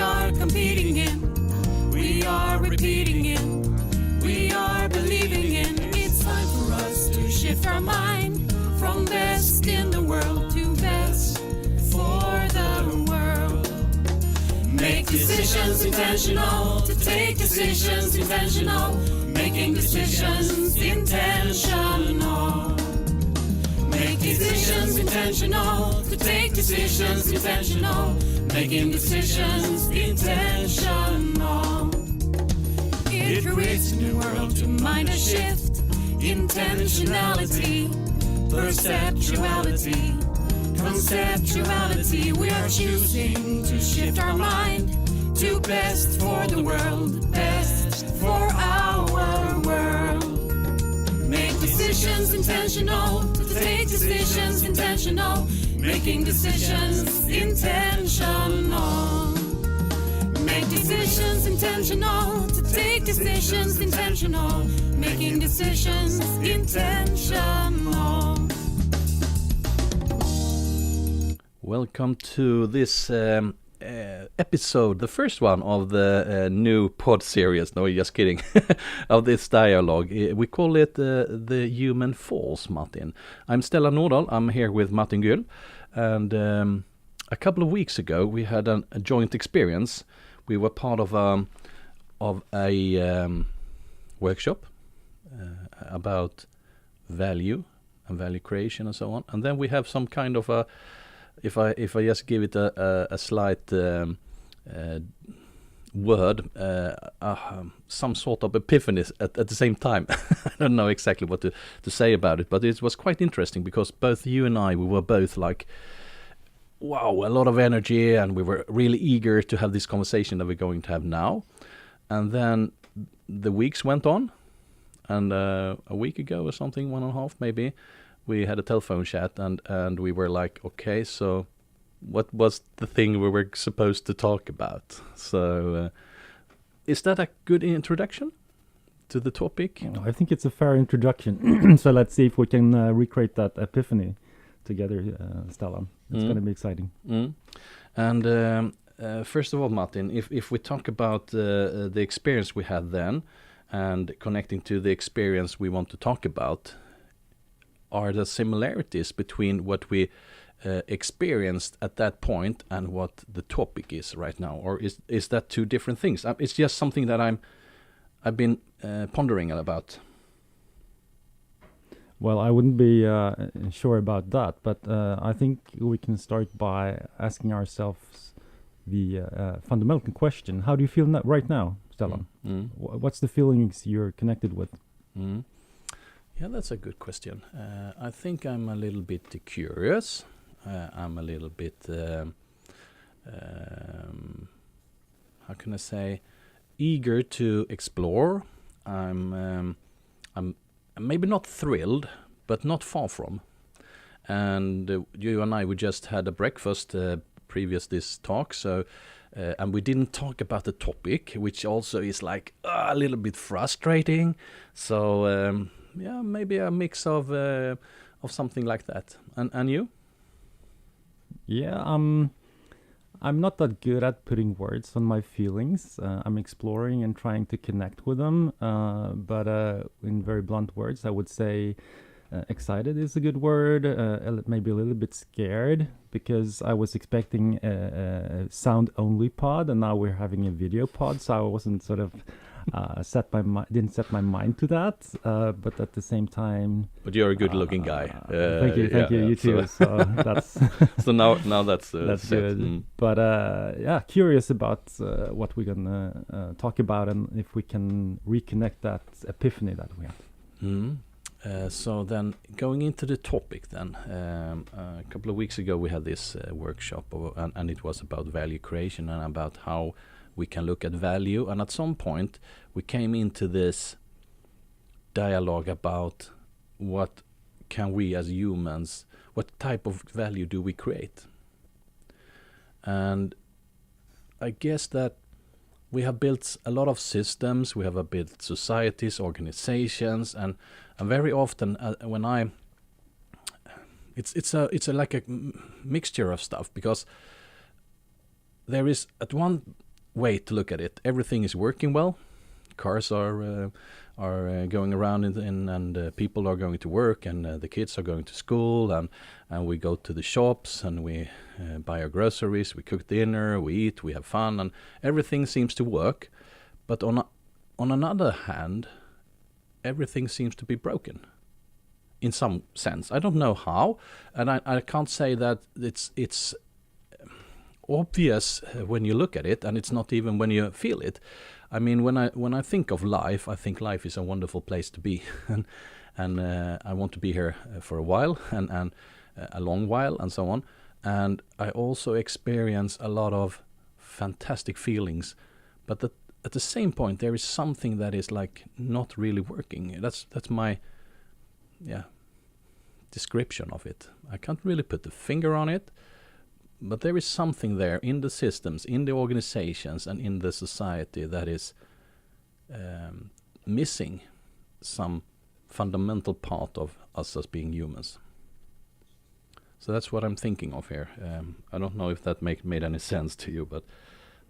are competing in, we are repeating in, we are believing in. It's time for us to shift our mind from best in the world to best for the world. Make decisions intentional, to take decisions intentional, making decisions intentional. Make decisions intentional, to take decisions intentional, making decisions intentional. It creates a new world to mind a shift, intentionality, perceptuality, conceptuality. We are choosing to shift our mind to best for the world, best for our world. Make decisions intentional, to take decisions intentional, making decisions intentional. Make decisions intentional, to take decisions intentional, making decisions intentional. Welcome to this episode, the first one of the new pod series. No, just kidding. Of this dialogue. We call it the Human Falls, Martin. I'm Stellan Nordahl. I'm here with Martin Gyll. And a couple of weeks ago, we had a joint experience. We were part of a workshop about value and value creation and so on. And then we have some kind of a, if I just give it a slight word, some sort of epiphany at the same time. I don't know exactly what to say about it, but it was quite interesting because both you and I, we were both like, wow, a lot of energy, and we were really eager to have this conversation that we're going to have now. And then the weeks went on, and a week ago or something, 1.5 maybe, we had a telephone chat, and we were like, okay, so what was the thing we were supposed to talk about? So is that a good introduction to the topic? I think it's a fair introduction. So let's see if we can recreate that epiphany together, Stellan. It's going to be exciting. And first of all, Martin, if we talk about the experience we had then and connecting to the experience we want to talk about, are there similarities between what we experienced at that point and what the topic is right now? Or is that two different things? It's just something that I've been pondering about. Well, I wouldn't be sure about that, but I think we can start by asking ourselves the fundamental question: how do you feel right now, Stellan? What's the feelings you're connected with? Yeah, that's a good question. I think I'm a little bit curious. I'm a little bit, how can I say, eager to explore. I'm maybe not thrilled, but not far from. And you and I, we just had a breakfast previous this talk, so and we didn't talk about the topic, which also is like a little bit frustrating. So yeah, maybe a mix of something like that. And you? Yeah, I'm not that good at putting words on my feelings. I'm exploring and trying to connect with them. But in very blunt words, I would say excited is a good word. Maybe a little bit scared because I was expecting a sound-only pod, and now we're having a video pod. So I wasn't sort of didn't set my mind to that. But at the same time, but you're a good-looking guy. Thank you, you too. So that's so now that's that's set. good. But yeah, curious about what we're gonna talk about and if we can reconnect that epiphany that we have. So then going into the topic then, a couple of weeks ago we had this workshop and it was about value creation and about how we can look at value, and at some point we came into this dialogue about what can we as humans, what type of value do we create. And I guess that we have built a lot of systems, we have built societies, organizations, and very often when it's like a mixture of stuff, because there is at one way to look at it. Everything is working well. Cars are going around and people are going to work, and the kids are going to school, and we go to the shops, and we buy our groceries, we cook dinner, we eat, we have fun, and everything seems to work. But on another hand, everything seems to be broken in some sense. I don't know how, and I can't say that it's obvious when you look at it, and it's not even when you feel it. I mean, when I think of life, I think life is a wonderful place to be, and I want to be here for a while, and a long while, and so on. And I also experience a lot of fantastic feelings, but at the same point, there is something that is like not really working. That's my description of it. I can't really put the finger on it, but there is something there in the systems, in the organizations, and in the society that is missing some fundamental part of us as being humans. So that's what I'm thinking of here. I don't know if that made any sense to you, but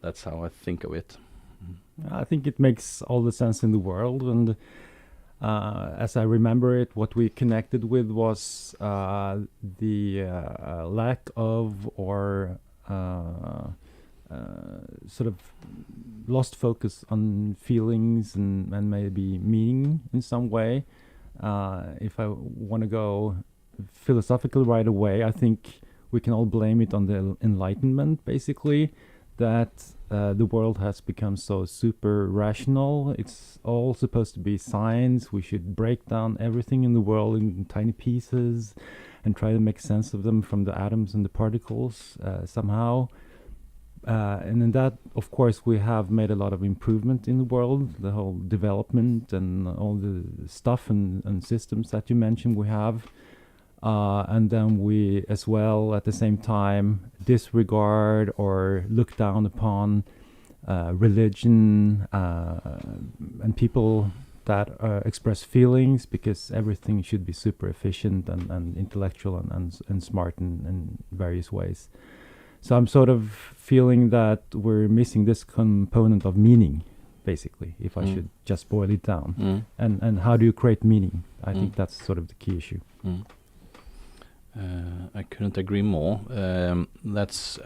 that's how I think of it. I think it makes all the sense in the world, and as I remember it, what we connected with was the lack of, or sort of lost focus on feelings and maybe meaning in some way. If I want to go philosophical right away, I think we can all blame it on the Enlightenment, basically, that the world has become so super rational. It's all supposed to be science. We should break down everything in the world in tiny pieces and try to make sense of them from the atoms and the particles somehow. And in that, of course, we have made a lot of improvement in the world, the whole development and all the stuff and systems that you mentioned we have. And then we as well at the same time disregard or look down upon religion and people that express feelings, because everything should be super efficient and intellectual and smart in various ways. So I'm sort of feeling that we're missing this component of meaning, basically, if I should just boil it down. And how do you create meaning? I think that's sort of the key issue. I couldn't agree more. That's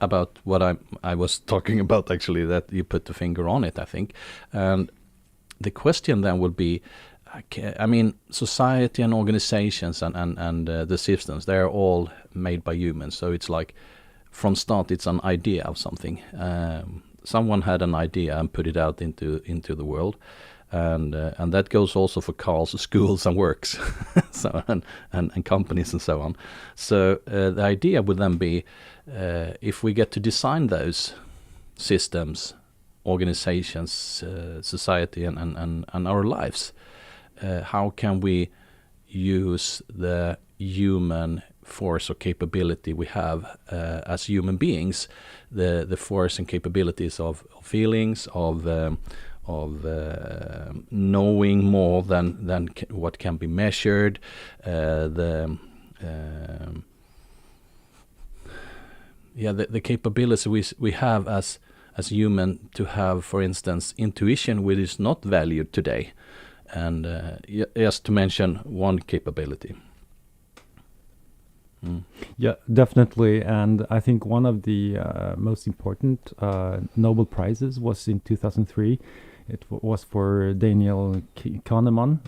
about what I was talking about, actually, that you put the finger on it, I think. And the question then would be, I mean, society and organizations and the systems, they're all made by humans. So it's like, from start, it's an idea of something. Someone had an idea and put it out into the world. And that goes also for cars, schools, and works, so and companies and so on. So the idea would then be, if we get to design those systems, organizations, society, and our lives, how can we use the human force or capability we have as human beings, the force and capabilities of feelings, of knowing more than what can be measured, the capabilities we have as human to have, for instance, intuition, which is not valued today, and just to mention one capability. Yeah, definitely. And I think one of the most important Nobel Prizes was in 2003. It was for Daniel Kahneman,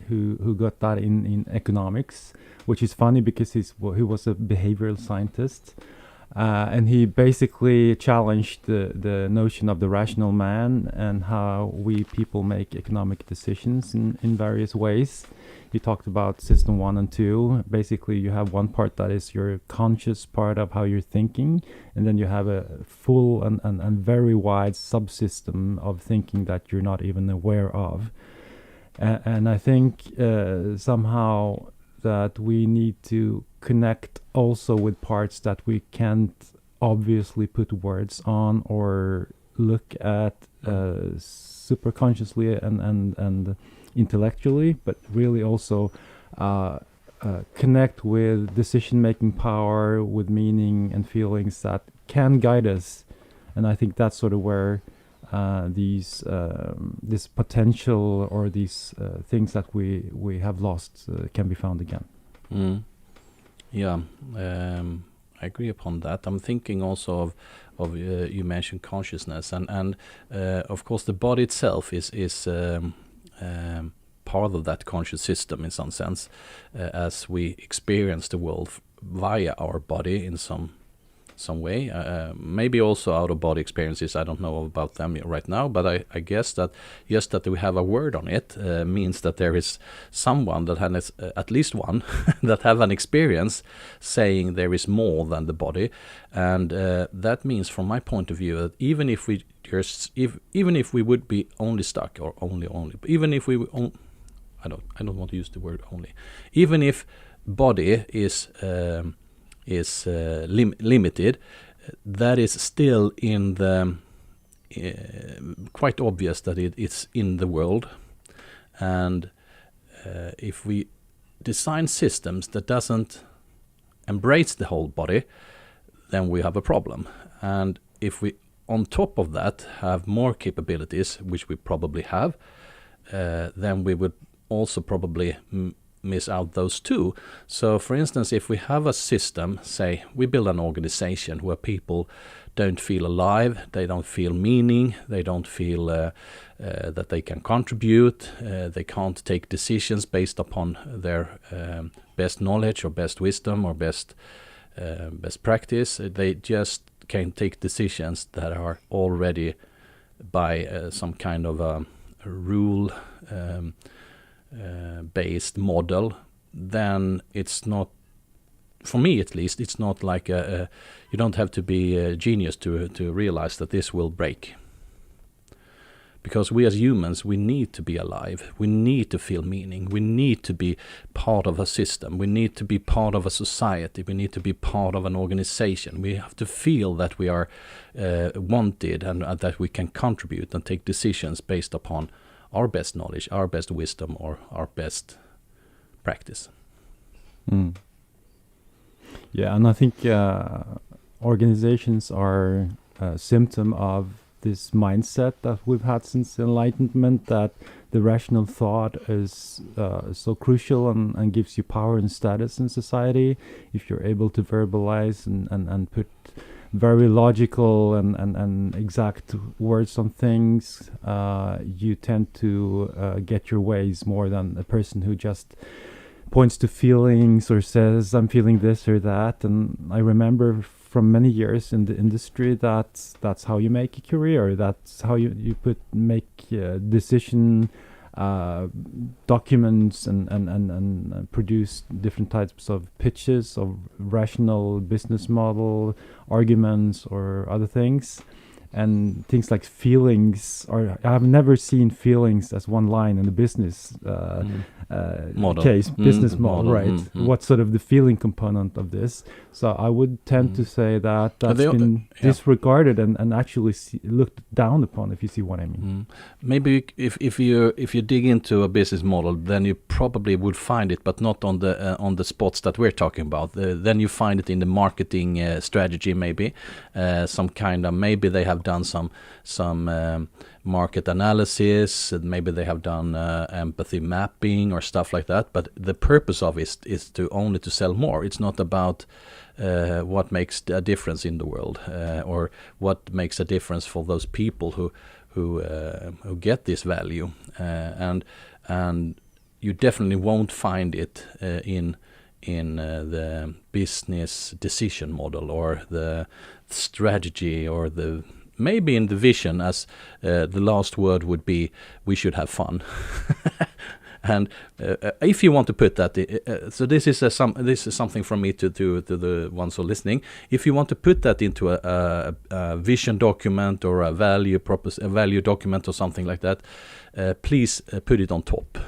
who got that in economics, which is funny because he was a behavioral scientist. And he basically challenged the notion of the rational man and how we people make economic decisions in various ways. He talked about system 1 and 2. Basically, you have one part that is your conscious part of how you're thinking, and then you have a full and very wide subsystem of thinking that you're not even aware of. And I think somehow that we need to connect also with parts that we can't obviously put words on or look at super consciously and intellectually, but really also connect with decision-making power, with meaning and feelings that can guide us And I think that's sort of where this potential or these things that we have lost can be found again. Yeah, I agree upon that. I'm thinking also of you mentioned consciousness, and of course the body itself is part of that conscious system in some sense, as we experience the world via our body in some way. Maybe also out of body experiences. I don't know about them right now, but I guess that just that we have a word on it means that there is someone that has at least one that have an experience saying there is more than the body, and that means, from my point of view, that even if we would be only stuck, or only, even if we I don't want to use the word only, even if body is limited, that is still in the quite obvious that it's in the world. And if we design systems that doesn't embrace the whole body, then we have a problem. And if we on top of that have more capabilities, which we probably have, then we would also probably miss out those two. So for instance, if we have a system, say we build an organization where people don't feel alive, they don't feel meaning, they don't feel that they can contribute, they can't take decisions based upon their best knowledge or best wisdom or best practice, they just can take decisions that are already by some kind of a rule based model, then it's not, for me at least, it's not like you don't have to be a genius to realize that this will break. Because we as humans, we need to be alive, we need to feel meaning, we need to be part of a system, we need to be part of a society, we need to be part of an organization. We have to feel that we are wanted and that we can contribute and take decisions based upon our best knowledge, our best wisdom, or our best practice. Yeah, and I think organizations are a symptom of this mindset that we've had since Enlightenment, that the rational thought is so crucial and gives you power and status in society. If you're able to verbalize and put very logical and exact words on things, you tend to get your ways more than a person who just points to feelings or says, I'm feeling this or that. And I remember from many years in the industry that's how you make a career, that's how you make decision documents and produce different types of pitches of rational business model arguments or other things. And things like feelings I've never seen feelings as one line in the business model. Business model, right? What's What's sort of the feeling component of this? So I would tend to say that that's been disregarded and actually looked down upon, if you see what I mean. Maybe if you dig into a business model, then you probably would find it, but not on the spots that we're talking about. Then you find it in the marketing strategy, maybe some kind of, maybe they have done some market analysis, maybe they have done empathy mapping or stuff like that, but the purpose of it is to only to sell more. It's not about what makes a difference in the world, or what makes a difference for those people who get this value, and you definitely won't find it in the business decision model or the strategy or maybe in the vision, as the last word would be, we should have fun. And if you want to put that, so this is something from me to the ones who are listening. If you want to put that into a vision document or a value document or something like that, please put it on top,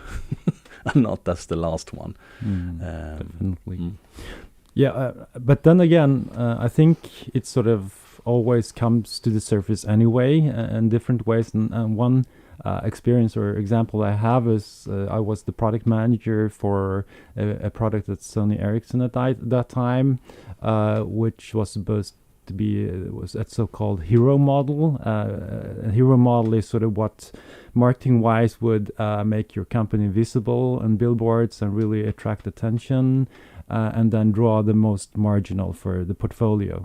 and not as the last one. Definitely. Yeah, but then again, I think it sort of always comes to the surface anyway, in different ways. And one experience or example I have is I was the product manager for a product at Sony Ericsson at that time, which was supposed to be was a so-called hero model. A hero model is sort of what marketing-wise would make your company visible on billboards and really attract attention, and then draw the most marginal for the portfolio.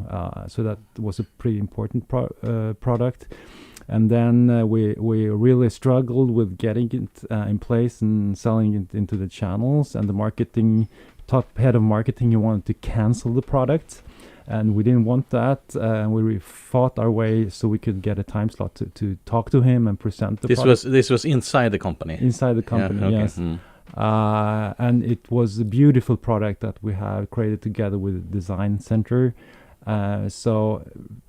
So that was a pretty important product. And then we really struggled with getting it in place and selling it into the channels. And the top head of marketing, he wanted to cancel the product, and we didn't want that. And we fought our way so we could get a time slot to talk to him and present the product. This was inside the company. Inside the company, yeah, okay. yes. And it was a beautiful product that we have created together with the design center. So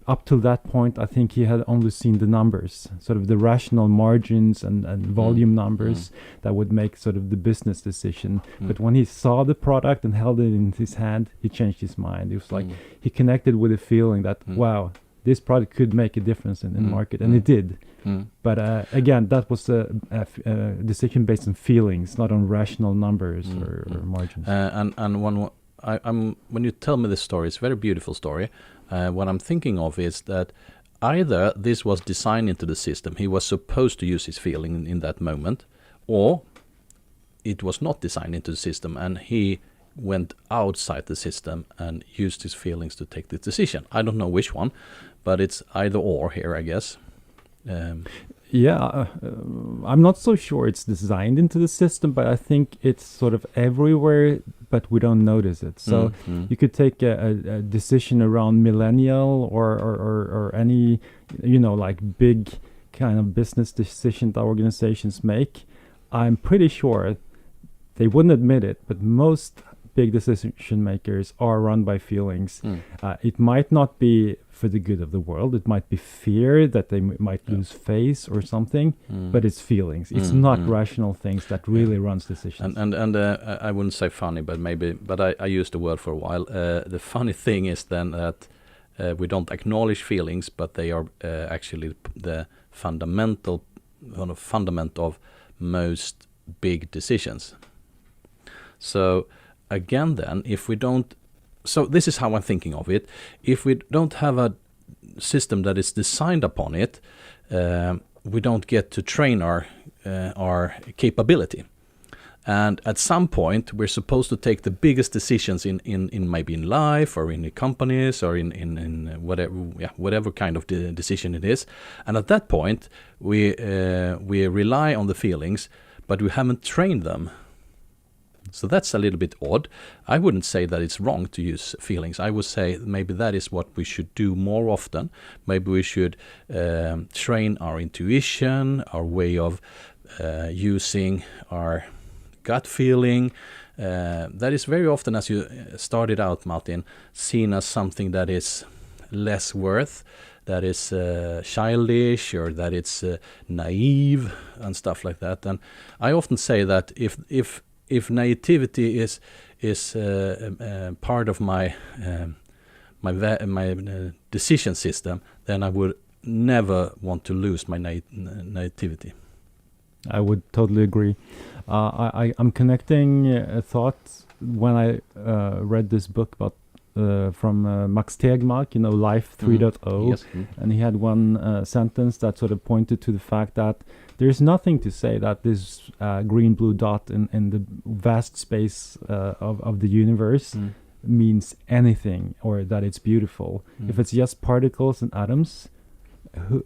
up to that point, I think he had only seen the numbers, sort of the rational margins and volume numbers that would make sort of the business decision. But when he saw the product and held it in his hand, he changed his mind. It was like he connected with the feeling that, wow, this product could make a difference in the market, and it did. But again, that was a decision based on feelings, not on rational numbers or margins. When you tell me this story, it's a very beautiful story. What I'm thinking of is that either this was designed into the system, he was supposed to use his feeling in that moment, or it was not designed into the system and he went outside the system and used his feelings to take the decision. I don't know which one, but it's either or here, I guess. I'm not so sure it's designed into the system, but I think it's sort of everywhere, but we don't notice it. So you could take a decision around millennial or any, like big kind of business decision that organizations make. I'm pretty sure they wouldn't admit it, but most big decision makers are run by feelings. It might not be for the good of the world. It might be fear that they might lose face or something, but it's feelings. It's not rational things that really runs decisions. And I wouldn't say funny, but I used the word for a while. The funny thing is then that we don't acknowledge feelings, but they are actually the fundament of most big decisions. So again then, so this is how I'm thinking of it. If we don't have a system that is designed upon it, we don't get to train our capability. And at some point, we're supposed to take the biggest decisions in maybe in life or in the companies or in whatever kind of decision it is. And at that point, we rely on the feelings, but we haven't trained them. So that's a little bit odd. I wouldn't say that it's wrong to use feelings. I would say maybe that is what we should do more often. Maybe we should train our intuition, our way of using our gut feeling. That is very often, as you started out, Martin, seen as something that is less worth, that is childish, or that it's naive and stuff like that. And I often say that if naivety is part of my decision system, then I would never want to lose my naivety. I would totally agree. I'm connecting a thought when I read this book about from Max Tegmark, Life 3.0, Yes. and he had one sentence that sort of pointed to the fact that there's nothing to say that this green-blue dot in the vast space of the universe means anything, or that it's beautiful. If it's just particles and atoms,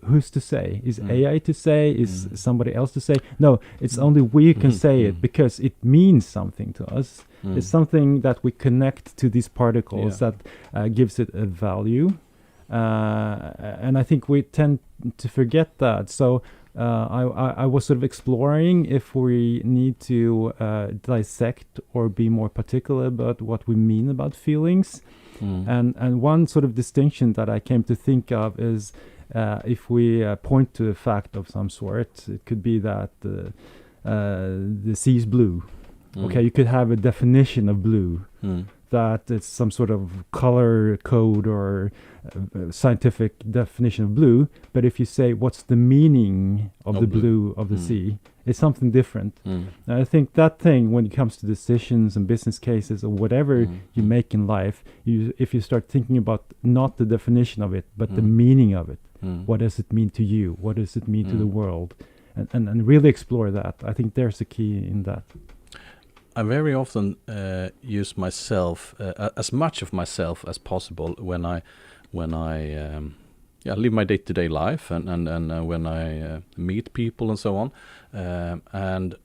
who's to say? Is AI to say? Is somebody else to say? No, it's only we can say it because it means something to us. It's something that we connect to these particles that gives it a value. And I think we tend to forget that. So I was sort of exploring if we need to dissect or be more particular about what we mean about feelings. And one sort of distinction that I came to think of is if we point to a fact of some sort, it could be that the sea is blue. Okay, you could have a definition of blue. that it's some sort of color code or scientific definition of blue, but if you say what's the meaning of the blue of the sea, it's something different. And I think that thing, when it comes to decisions and business cases or whatever you make in life, if you start thinking about not the definition of it, but the meaning of it, what does it mean to you? What does it mean to the world? And really explore that. I think there's a key in that. I very often use myself, as much of myself as possible, when I live my day-to-day life and when I meet people and so on. And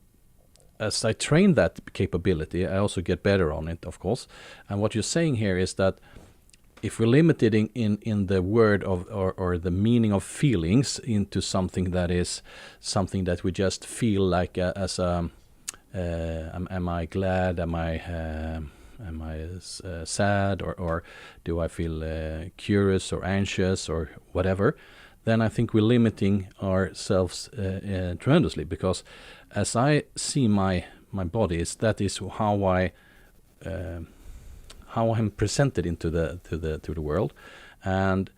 as I train that capability, I also get better on it, of course. And what you're saying here is that if we're limited in the word of or the meaning of feelings into something that is something that we just feel like as a am I glad? Am I sad? Or do I feel curious or anxious or whatever? Then I think we're limiting ourselves tremendously, because as I see my bodies, that is how I'm presented into the world, and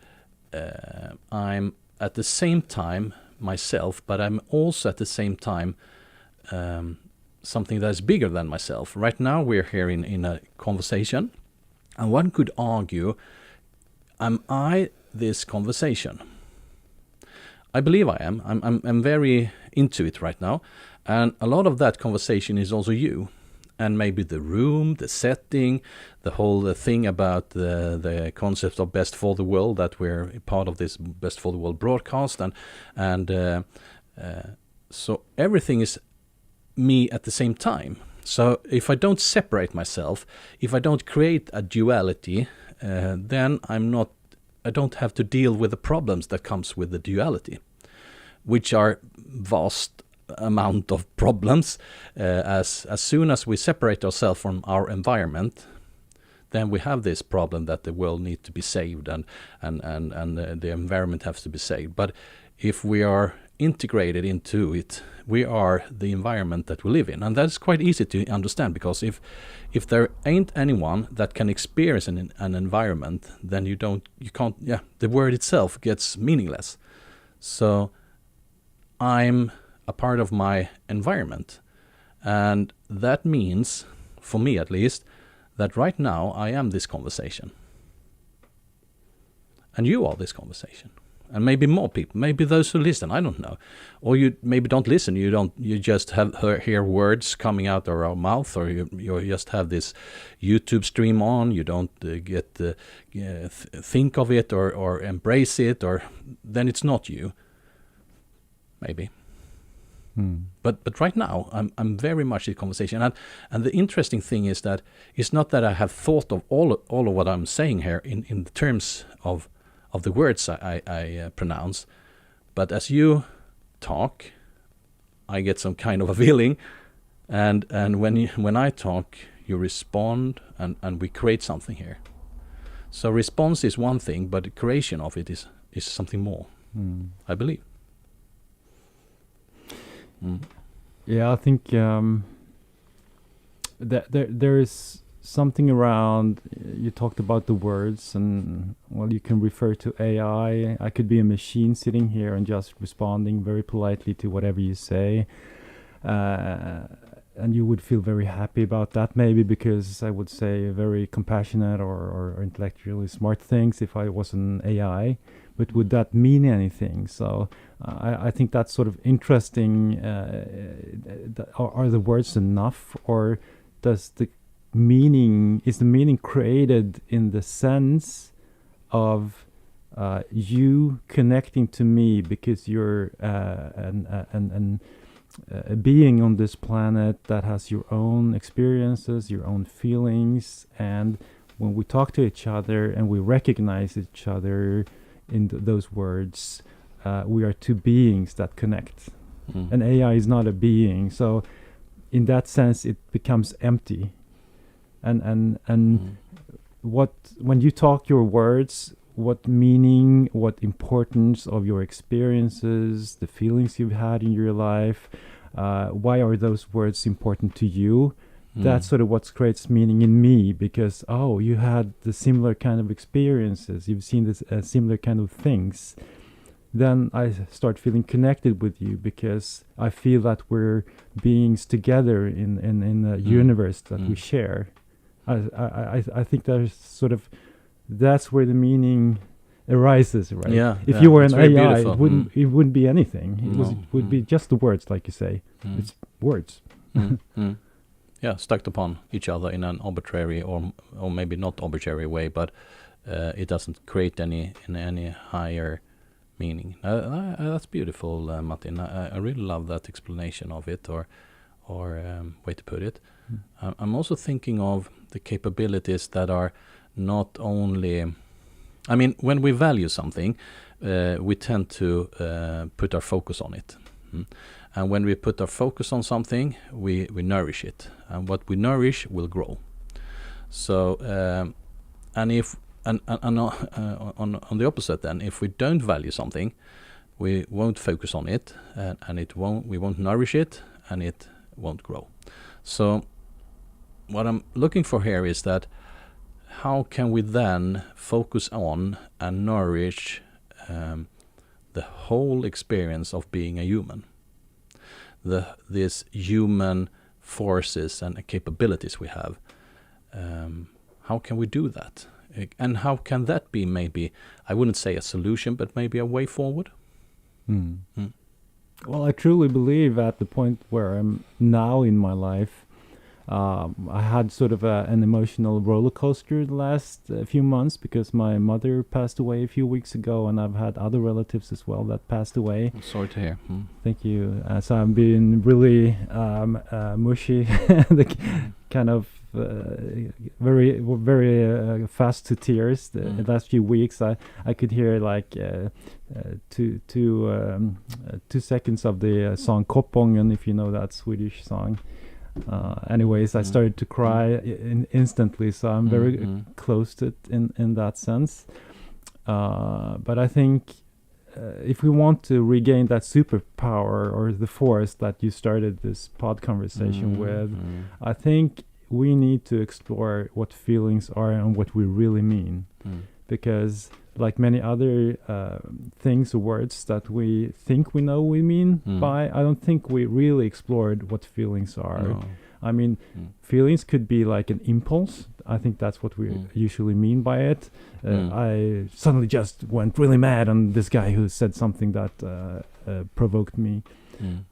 I'm at the same time myself, but I'm also at the same time something that is bigger than myself. Right now we're here in a conversation, and one could argue, am I this conversation? I believe I am. I'm very into it right now, and a lot of that conversation is also you, and maybe the room, the setting, the whole thing about the concept of Best for the World, that we're part of this Best for the World broadcast, and so everything is me at the same time. So if I don't separate myself, if I don't create a duality, then I don't have to deal with the problems that comes with the duality, which are vast amount of problems. As soon as we separate ourselves from our environment, then we have this problem that the world needs to be saved and the environment has to be saved. But if we are integrated into it, we are the environment that we live in, and that's quite easy to understand, because if there ain't anyone that can experience an environment, then you can't. The word itself gets meaningless. So I'm a part of my environment, and that means, for me at least, that right now I am this conversation, and you are this conversation. And maybe more people, maybe those who listen, I don't know. Or you maybe don't listen, you just hear words coming out of our mouth, or you just have this YouTube stream on, you don't think of it or embrace it, or then it's not you. Maybe. But right now, I'm very much in conversation. And the interesting thing is that it's not that I have thought of all of what I'm saying here in the terms of the words I pronounce, but as you talk, I get some kind of a feeling, and when I talk, you respond, and we create something here. So response is one thing, but the creation of it is something more. I believe. Yeah, I think that there is something around. You talked about the words, and well, you can refer to AI. I could be a machine sitting here and just responding very politely to whatever you say, and you would feel very happy about that, maybe because I would say very compassionate or intellectually smart things if I was an AI. But would that mean anything? So I think that's sort of interesting. Are the words enough, or is the meaning created in the sense of you connecting to me because you're a being on this planet that has your own experiences, your own feelings, and when we talk to each other and we recognize each other in those words, we are two beings that connect. And AI is not a being, so in that sense it becomes empty. And what, when you talk your words, what meaning, what importance of your experiences, the feelings you've had in your life, why are those words important to you? That's sort of what creates meaning in me, because you had the similar kind of experiences, you've seen this similar kind of things. Then I start feeling connected with you, because I feel that we're beings together in a universe that we share. I think there's sort of, that's where the meaning arises, right? Yeah. If you were an it's very AI, beautiful. it wouldn't be anything. No. It would be just the words, like you say. It's words. Yeah, stacked upon each other in an arbitrary or maybe not arbitrary way, but it doesn't create any higher meaning. That's beautiful, Martin. I really love that explanation of it, or way to put it. I'm also thinking of the capabilities that are not only. I mean, when we value something, we tend to put our focus on it. And when we put our focus on something, we nourish it. And what we nourish will grow. So, and if on the opposite, then, if we don't value something, we won't focus on it, and we won't nourish it, and it won't grow. So, what I'm looking for here is that how can we then focus on and nourish the whole experience of being a human? These human forces and capabilities we have. How can we do that? And how can that be, maybe, I wouldn't say a solution, but maybe a way forward? Well, I truly believe at the point where I'm now in my life, I had sort of an emotional roller coaster the last few months, because my mother passed away a few weeks ago, and I've had other relatives as well that passed away. I'm sorry to hear. Thank you. So I'm being really mushy, the kind of very, very fast to tears. The last few weeks, I could hear like 2 seconds of the song Koppongen, if you know that Swedish song. Anyways, I started to cry instantly, so I'm very close to it in that sense. But I think if we want to regain that superpower or the force that you started this pod conversation with, I think we need to explore what feelings are and what we really mean. Because like many other things or words that we think we know we mean by, I don't think we really explored what feelings are. No. I mean, feelings could be like an impulse. I think that's what we usually mean by it. I suddenly just went really mad on this guy who said something that provoked me.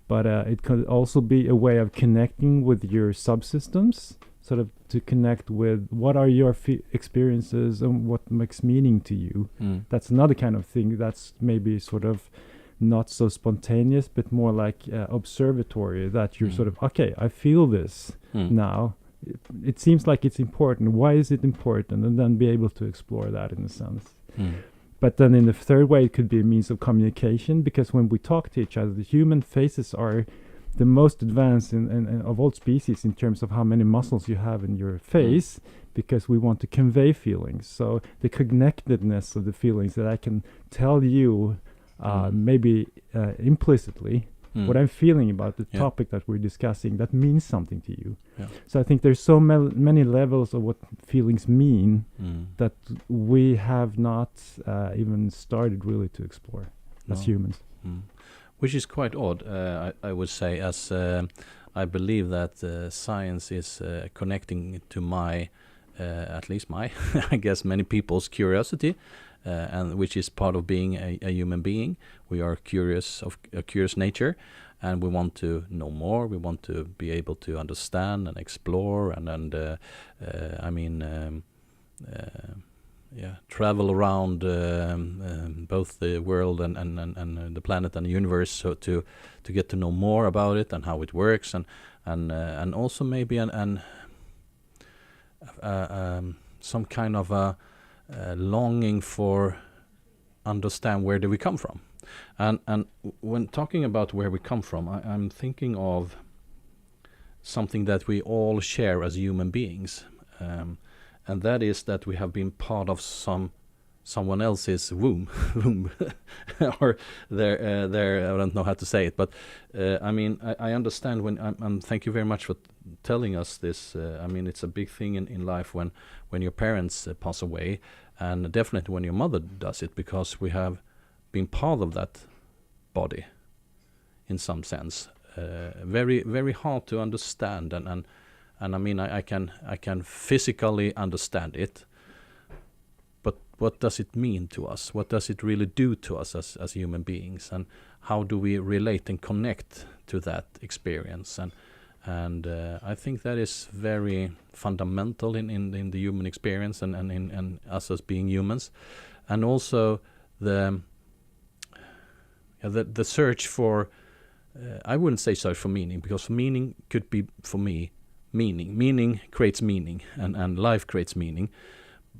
But it could also be a way of connecting with your subsystems, sort of to connect with what are your experiences and what makes meaning to you. That's another kind of thing that's maybe sort of not so spontaneous, but more like observatory, that you're sort of, okay, I feel this now. It seems like it's important. Why is it important? And then be able to explore that in a sense. But then in the third way, it could be a means of communication, because when we talk to each other, the human faces are the most advanced in of all species in terms of how many muscles you have in your face, because we want to convey feelings. So the connectedness of the feelings, that I can tell you maybe implicitly what I'm feeling about the topic that we're discussing, that means something to you. So I think there's so many levels of what feelings mean that we have not even started really to explore as humans. Which is quite odd, I would say, as I believe that science is connecting to my, at least my, I guess many people's curiosity, and which is part of being a human being. We are curious, of a curious nature, and we want to know more. We want to be able to understand and explore, and travel around both the world and the planet and the universe, so to get to know more about it and how it works, and also maybe some kind of a longing for understand where do we come from, and when talking about where we come from, I'm thinking of something that we all share as human beings. And that is that we have been part of some someone else's womb, womb, or their I don't know how to say it, but I mean I understand when thank you very much for telling us this. I mean it's a big thing in life when your parents pass away, and definitely when your mother does it, because we have been part of that body in some sense. Very very hard to understand, and I mean I can physically understand it. But what does it mean to us? What does it really do to us as human beings? And how do we relate and connect to that experience? And I think that is very fundamental in the human experience and in us as being humans. And also the search for, I wouldn't say search for meaning, because meaning could be, for me, meaning. Meaning creates meaning, and life creates meaning.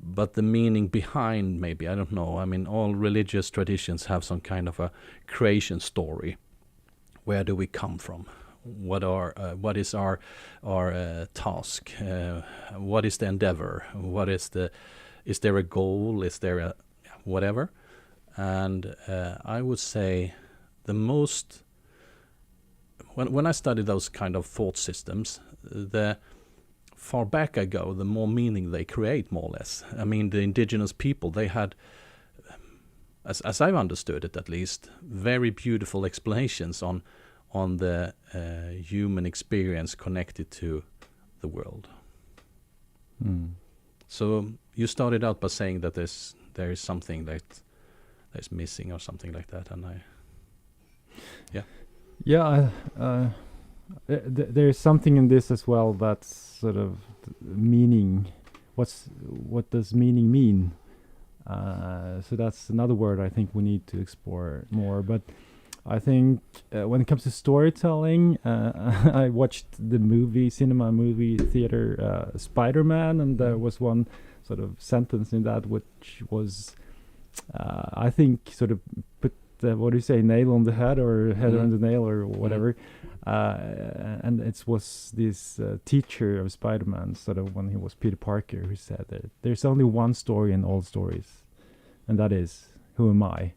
But the meaning behind, maybe, I don't know. I mean, all religious traditions have some kind of a creation story. Where do we come from? What is our task? What is the endeavor? Is there a goal? Is there a whatever? And I would say the most, when I study those kind of thought systems, the far back I go, the more meaning they create, more or less. I mean, the indigenous people, they had, as I've understood it at least, very beautiful explanations on the human experience connected to the world. So you started out by saying that there is something that's missing or something like that, and there's something in this as well that's sort of meaning. What does meaning mean? So that's another word I think we need to explore more. But I think when it comes to storytelling, I watched the cinema movie theater Spider-Man, and there was one sort of sentence in that which was, I think, sort of put what do you say, nail on the head, or head on the nail, or whatever. And it was this teacher of Spider-Man, sort of when he was Peter Parker, who said that there's only one story in all stories, and that is, who am I?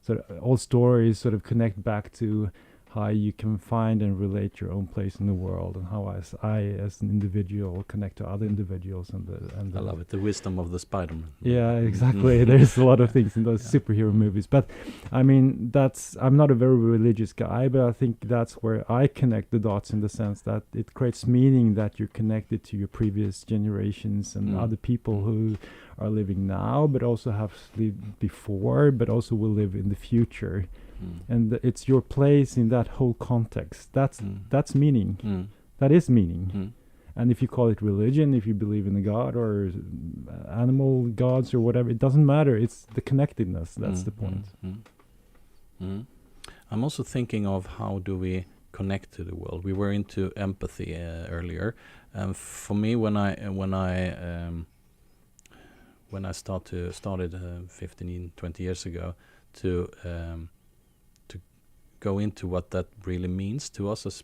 So all stories sort of connect back to how you can find and relate your own place in the world, and how I as an individual connect to other individuals, and I love it, the wisdom of the Spider-Man. Yeah, exactly. There's a lot of things in those superhero movies, but I mean, I'm not a very religious guy, but I think that's where I connect the dots, in the sense that it creates meaning that you're connected to your previous generations and other people who are living now, but also have lived before, but also will live in the future. And it's your place in that whole context. That's meaning. That is meaning. And if you call it religion, if you believe in a god or animal gods or whatever, it doesn't matter. It's the connectedness. That's the point. I'm also thinking of how do we connect to the world. We were into empathy earlier. For me, when I started 15, 20 years ago to go into what that really means to us as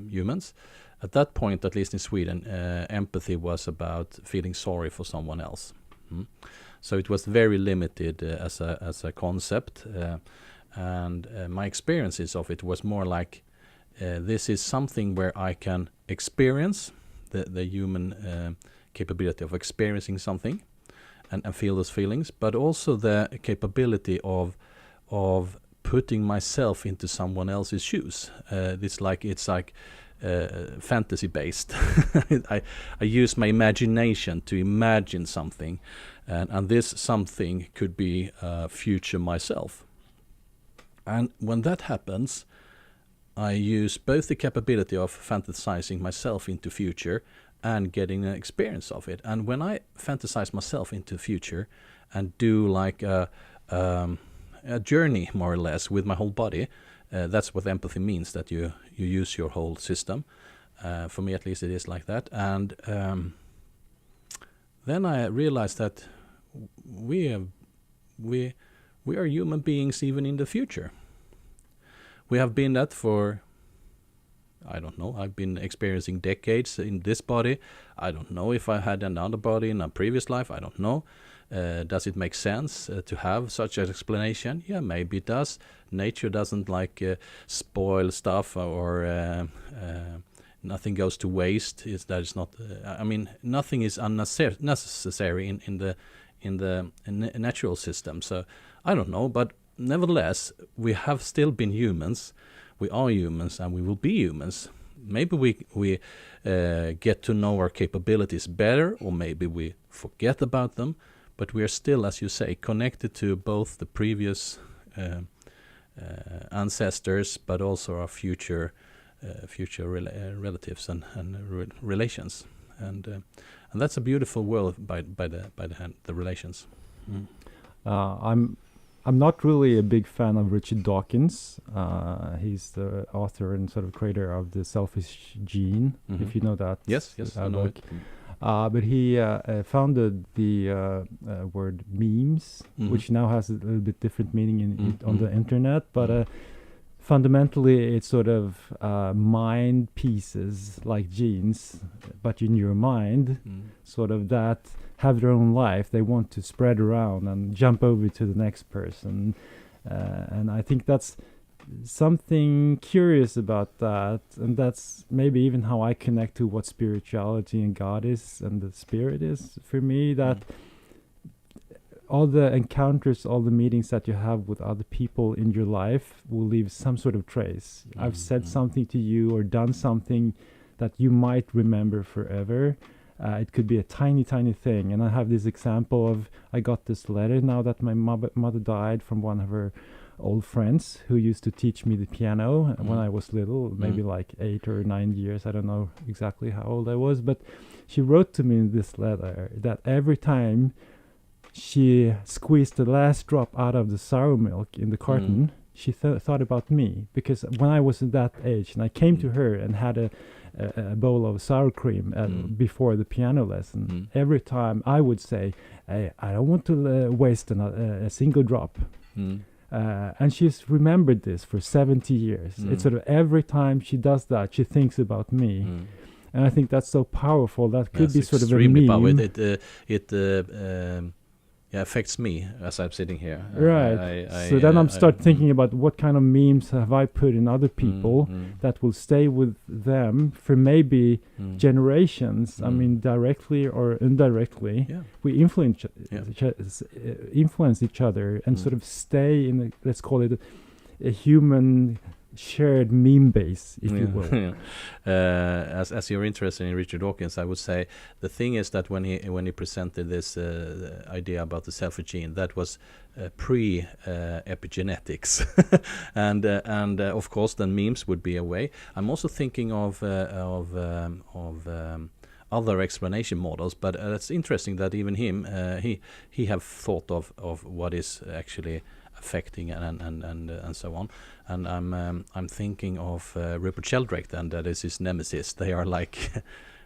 humans. At that point, at least in Sweden, empathy was about feeling sorry for someone else. So it was very limited as a concept, and my experiences of it was more like this is something where I can experience the human capability of experiencing something and feel those feelings, but also the capability of putting myself into someone else's shoes. It's like fantasy based. I use my imagination to imagine something, and this something could be future myself. And when that happens, I use both the capability of fantasizing myself into future and getting an experience of it. And when I fantasize myself into future and do like a journey, more or less, with my whole body, that's what empathy means, that you use your whole system. For me, at least, it is like that. And then I realized that we are human beings even in the future. We have been that for, I don't know, I've been experiencing decades in this body. I don't know if I had another body in a previous life, I don't know. Does it make sense to have such an explanation? Yeah, maybe it does. Nature doesn't spoil stuff, or nothing goes to waste. That is not. I mean, nothing is necessary in the natural system. So I don't know, but nevertheless, we have still been humans. We are humans, and we will be humans. Maybe we get to know our capabilities better, or maybe we forget about them. But we are still, as you say, connected to both the previous ancestors, but also our future relatives and relations, and that's a beautiful world by the relations. I'm not really a big fan of Richard Dawkins. He's the author and sort of creator of The Selfish Gene, if you know that. Yes, I know it. But he founded the word memes, which now has a little bit different meaning on the internet, but fundamentally it's sort of mind pieces like genes, but in your mind, sort of that have their own life. They want to spread around and jump over to the next person. And I think that's something curious about that. And that's maybe even how I connect to what spirituality and God is and the spirit is for me, that all the encounters, all the meetings that you have with other people in your life will leave some sort of trace. I've said something to you or done something that you might remember forever. It could be a tiny thing. And I have this example of, I got this letter now that my mother died, from one of her old friends who used to teach me the piano when I was little, maybe like 8 or 9 years. I don't know exactly how old I was, but she wrote to me in this letter that every time she squeezed the last drop out of the sour milk in the carton, she thought about me, because when I was at that age and I came to her and had a bowl of sour cream before the piano lesson, every time I would say, hey, I don't want to waste a single drop. And she's remembered this for 70 years. It's sort of every time she does that, she thinks about me. And I think that's so powerful. That could be sort of a meme. It affects me as I'm sitting here. Right. So then I'm start thinking about what kind of memes have I put in other people that will stay with them for maybe generations. I mean, directly or indirectly, we influence each other and sort of stay in, let's call it a human shared meme base, if you will. As you're interested in Richard Dawkins, I would say the thing is that when he presented this idea about the selfish gene, that was pre epigenetics, and of course then memes would be a way. I'm also thinking of other explanation models, but it's interesting that even him he have thought of what is actually affecting and so on. And I'm thinking of Rupert Sheldrake, then, that is his nemesis. They are like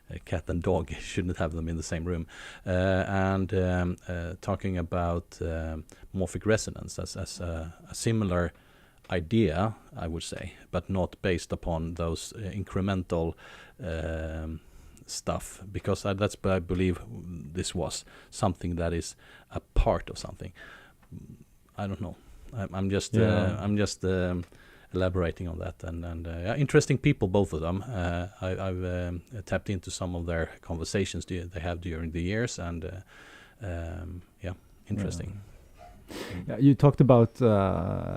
a cat and dog. Shouldn't have them in the same room. And talking about morphic resonance as a similar idea, I would say, but not based upon those incremental stuff, because that's what I believe this was something that is a part of something. I don't know. I'm just elaborating on that, and interesting people, both of them. I've tapped into some of their conversations they have during the years, and interesting. Yeah, you talked about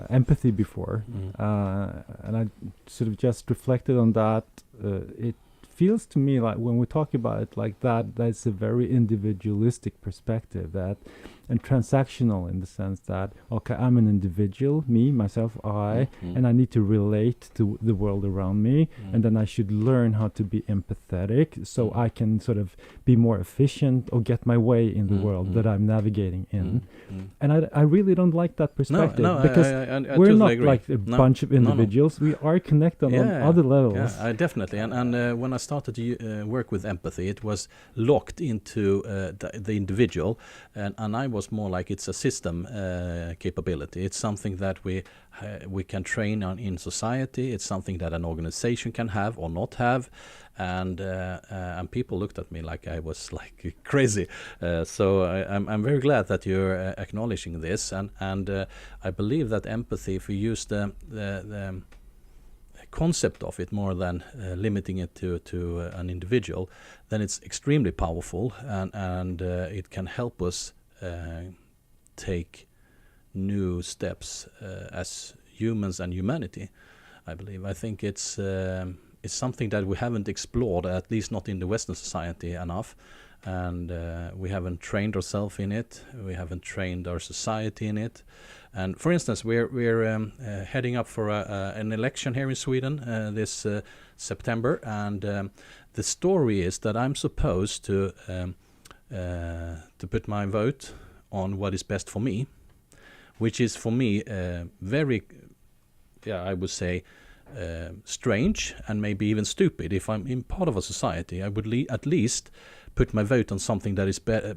empathy before, and I sort of just reflected on that. It feels to me like when we talk about it like that, that's a very individualistic perspective, and transactional, in the sense that, okay, I'm an individual, me, myself, I, and I need to relate to the world around me, and then I should learn how to be empathetic so I can sort of be more efficient or get my way in the world that I'm navigating in. And I really don't like that perspective, because I we're totally not agree. like a bunch of individuals. We are connected on other levels. Yeah, definitely. And when I started to work with empathy, it was locked into the individual, and I was more like it's a system capability. It's something that we can train on in society. It's something that an organization can have or not have, and people looked at me like I was like crazy. So I'm very glad that you're acknowledging this, and I believe that empathy, if we use the concept of it more than limiting it to an individual, then it's extremely powerful, and it can help us take new steps as humans and humanity. I believe. I think it's something that we haven't explored, at least not in the Western society enough, and we haven't trained ourselves in it. We haven't trained our society in it. And for instance, we're heading up for an election here in Sweden this September, and the story is that I'm supposed to put my vote on what is best for me, which is for me very, I would say, strange and maybe even stupid. If I'm in part of a society, I would at least put my vote on something that is better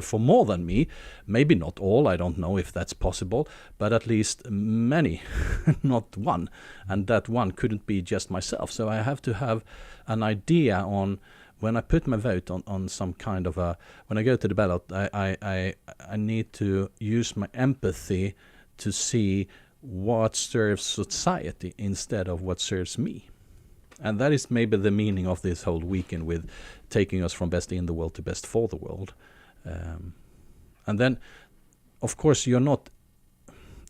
for more than me. Maybe not all, I don't know if that's possible, but at least many, not one. And that one couldn't be just myself. So I have to have an idea on, when I put my vote on some kind of when I go to the ballot, I need to use my empathy to see what serves society instead of what serves me. And that is maybe the meaning of this whole weekend, with taking us from best in the world to best for the world. And then, of course, you're not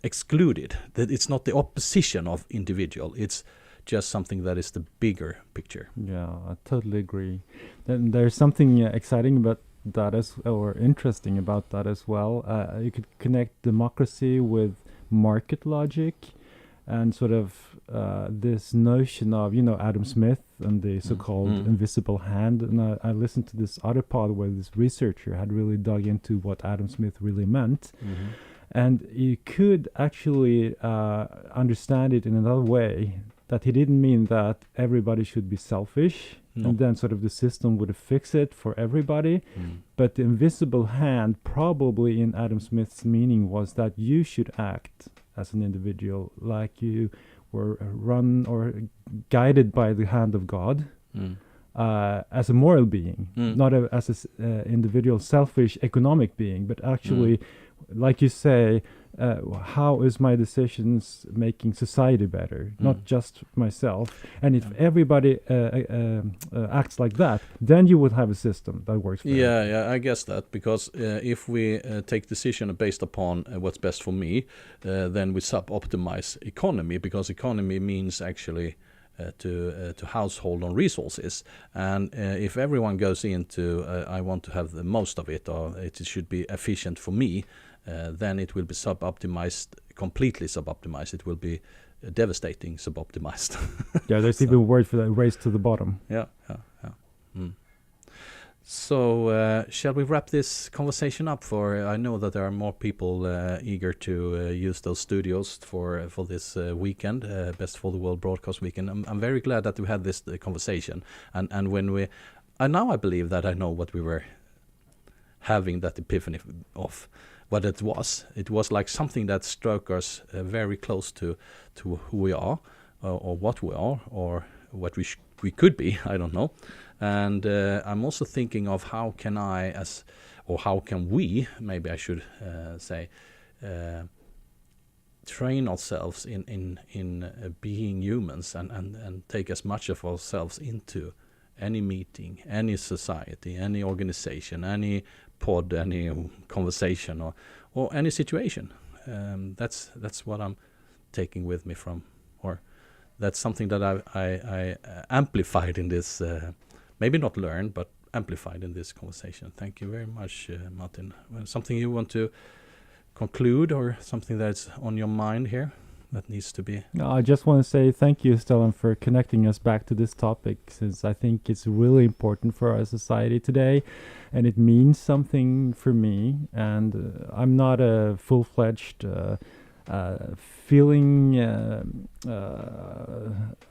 excluded. That it's not the opposition of individual. It's just something that is the bigger picture. Yeah, I totally agree. Then there's something exciting about that or interesting about that as well. You could connect democracy with market logic, and sort of this notion of, Adam Smith and the so-called invisible hand. And I listened to this other pod where this researcher had really dug into what Adam Smith really meant. Mm-hmm. And you could actually understand it in another way, that he didn't mean that everybody should be selfish, and then sort of the system would fix it for everybody. But the invisible hand, probably in Adam Smith's meaning, was that you should act as an individual like you were run or guided by the hand of God, as a moral being, not as an individual selfish economic being, but actually, like you say, how is my decisions making society better, not just myself. And if everybody acts like that, then you would have a system that works for everyone. Yeah, I guess that, because if we take decision based upon what's best for me, then we sub-optimize economy, because economy means actually to household on resources. And if everyone goes into I want to have the most of it, or it should be efficient for me, then it will be completely sub-optimized. It will be devastating sub-optimized. Yeah, there's even a word for that, race to the bottom. Yeah. So shall we wrap this conversation up? For I know that there are more people eager to use those studios for this weekend, Best for the World broadcast weekend. I'm very glad that we had this conversation, and when now I believe that I know what we were having that epiphany of. What it was like something that struck us very close to who we are, or what we are, or what we could be. I don't know. And I'm also thinking of how can we, maybe I should say, train ourselves in being humans, and take as much of ourselves into any meeting, any society, any organization, any pod, any conversation, or any situation. That's what I'm taking with me from, or that's something that I amplified in this, maybe not learned, but amplified in this conversation. Thank you very much, Martin. Something you want to conclude, or something that's on your mind here that needs to be? No, I just want to say thank you, Stellan, for connecting us back to this topic, since I think it's really important for our society today, and it means something for me. And I'm not a full-fledged feeling.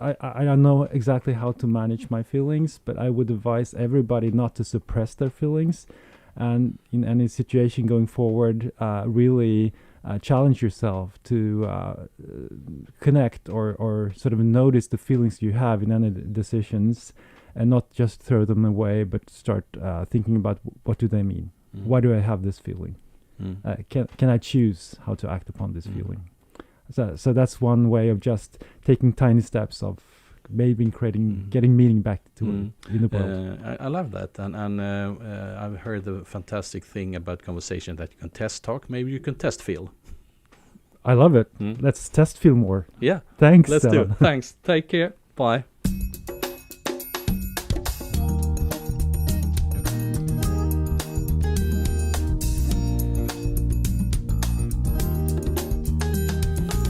I don't know exactly how to manage my feelings, but I would advise everybody not to suppress their feelings, and in any situation going forward, really challenge yourself to connect or sort of notice the feelings you have in any decisions, and not just throw them away, but start thinking about what do they mean? Why do I have this feeling? Can I choose how to act upon this feeling? So that's one way of just taking tiny steps of maybe getting meaning back to in the world. I love that, and I've heard the fantastic thing about conversation that you can test talk. Maybe you can test feel. I love it. Let's test feel more. Yeah. Thanks. Let's Stellan. do it. Thanks. Take care. Bye.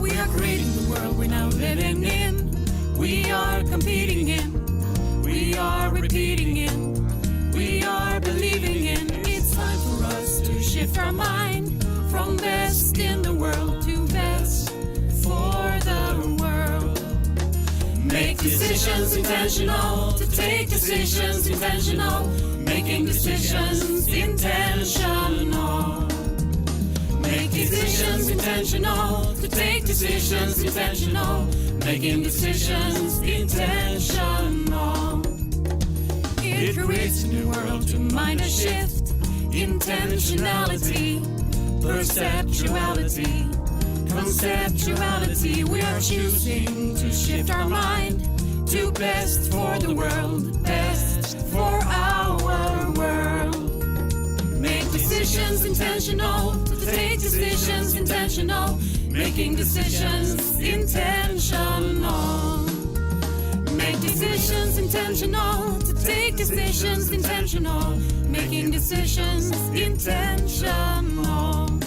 We are creating the world we're now living in. We are competing in. We are repeating in. We are believing in. It's time for us to shift our mind from best in the world to best for the world. Make decisions intentional, to take decisions intentional, making decisions intentional. Make decisions intentional, to take decisions intentional, making decisions intentional. It creates a new world to mind a shift, intentionality, perceptuality, conceptuality. We are choosing to shift our mind to best for the world, best for our world. Make decisions intentional, to take decisions intentional, making decisions intentional. Make decisions intentional, to take decisions intentional, making decisions intentional.